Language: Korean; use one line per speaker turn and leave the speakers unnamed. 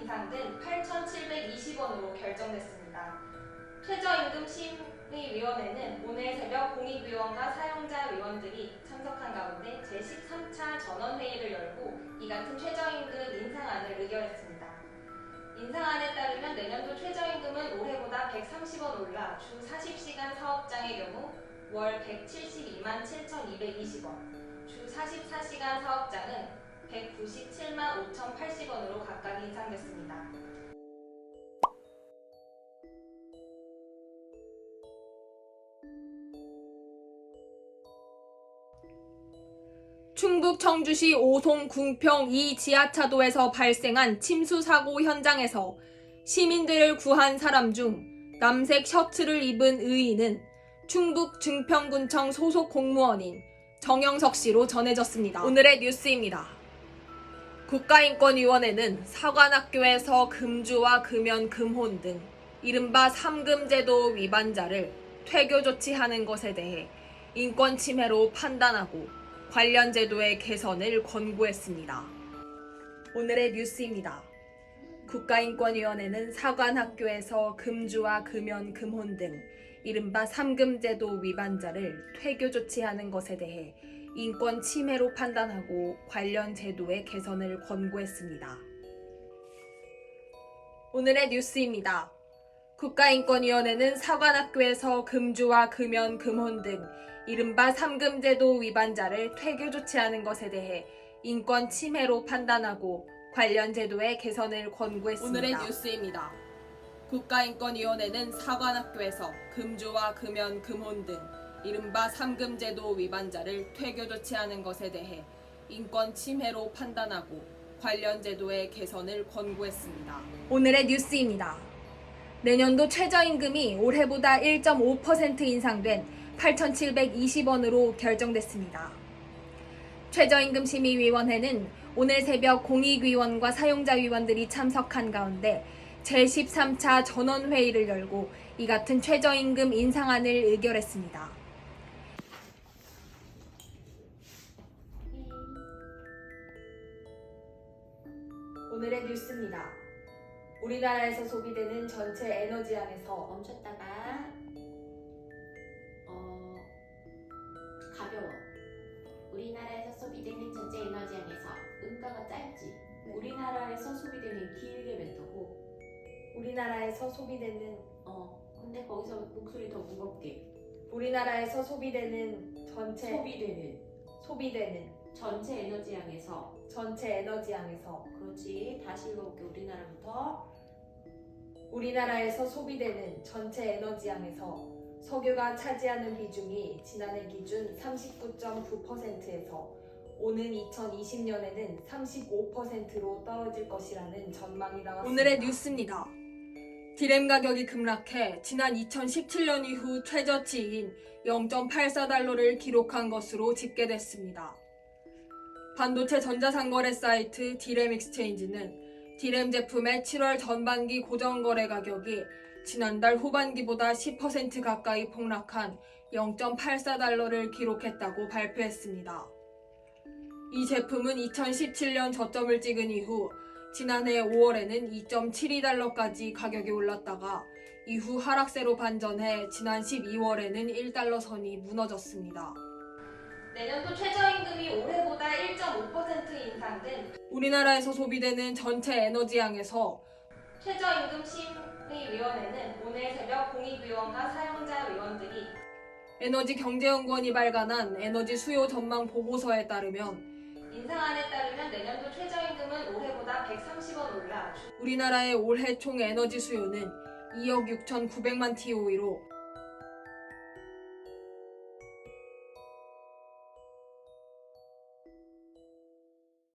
인상된 8,720원으로 결정됐습니다. 최저임금 심의위원회는 오늘 새벽 공익위원과 사용자위원들이 참석한 가운데 제13차 전원회의를 열고 이 같은 최저임금 인상안을 의결했습니다. 인상안에 따르면 내년도 최저임금은 올해보다 130원 올라 주 40시간 사업장의 경우 월 172만 7,220원, 주 44시간 사업장은 197만 5,080원으로 각각 인상됐습니다.
충북 청주시 오송 궁평 2 지하차도에서 발생한 침수 사고 현장에서 시민들을 구한 사람 중 남색 셔츠를 입은 의인은 충북 증평군청 소속 공무원인 정영석 씨로 전해졌습니다. 오늘의 뉴스입니다. 국가인권위원회는 사관학교에서 금주와 금연, 금혼 등 이른바 3금제도 위반자를 퇴교 조치하는 것에 대해 인권 침해로 판단하고 관련 제도의 개선을 권고했습니다. 오늘의 뉴스입니다. 국가인권위원회는 사관학교에서 금주와 금연, 금혼 등 이른바 3금제도 위반자를 퇴교 조치하는 것에 대해 인권 침해로 판단하고 관련 제도의 개선을 권고했습니다. 오늘의 뉴스입니다. 국가인권위원회는 사관학교에서 금주와 금연, 금혼 등 이른바 3금제도 위반자를 퇴교 조치하는 것에 대해 인권 침해로 판단하고 관련 제도의 개선을 권고했습니다. 오늘의 뉴스입니다. 국가인권위원회는 사관학교에서 금주와 금연, 금혼 등 이른바 3금제도 위반자를 퇴교 조치하는 것에 대해 인권 침해로 판단하고 관련 제도의 개선을 권고했습니다. 오늘의 뉴스입니다. 내년도 최저임금이 올해보다 1.5% 인상된 8,720원으로 결정됐습니다. 최저임금 심의위원회는 오늘 새벽 공익위원과 사용자위원들이 참석한 가운데 제13차 전원회의를 열고 이 같은 최저임금 인상안을 의결했습니다. 오늘의 뉴스입니다. 우리나라에서 소비되는 전체 에너지량에서
멈췄다가 가벼워. 우리나라에서 소비되는 전체 에너지량에서 음가가 짧지. 우리나라에서 소비되는 길게 뱉고.
우리나라에서 소비되는
근데 거기서 목소리 더 무겁게.
우리나라에서 소비되는 소비되는
전체 에너지량에서.
전체 에너지량에서
그렇지. 다시 읽어볼게. 우리나라부터.
우리나라에서 소비되는 전체 에너지량에서 석유가 차지하는 비중이 지난해 기준 39.9%에서 오는 2020년에는 35%로 떨어질 것이라는 전망이 나왔습니다. 오늘의 뉴스입니다. 디램 가격이 급락해 지난 2017년 이후 최저치인 0.84달러를 기록한 것으로 집계됐습니다. 반도체 전자상거래 사이트 디램 익스체인지는 디램 제품의 7월 전반기 고정거래 가격이 지난달 후반기보다 10% 가까이 폭락한 0.84달러를 기록했다고 발표했습니다. 이 제품은 2017년 저점을 찍은 이후 지난해 5월에는 2.72달러까지 가격이 올랐다가 이후 하락세로 반전해 지난 12월에는 1달러 선이 무너졌습니다.
내년도 최저임금이 올해보다 1.5% 인상된
우리나라에서 소비되는 전체 에너지량에서
최저임금 심의위원회는 오늘 새벽 공익위원과 사용자위원들이
에너지경제연구원이 발간한 에너지 수요 전망 보고서에 따르면
인상안에 따르면 내년도 최저임금은 올해보다 130원 올라
우리나라의 올해 총 에너지 수요는 2억 6,900만 TOE로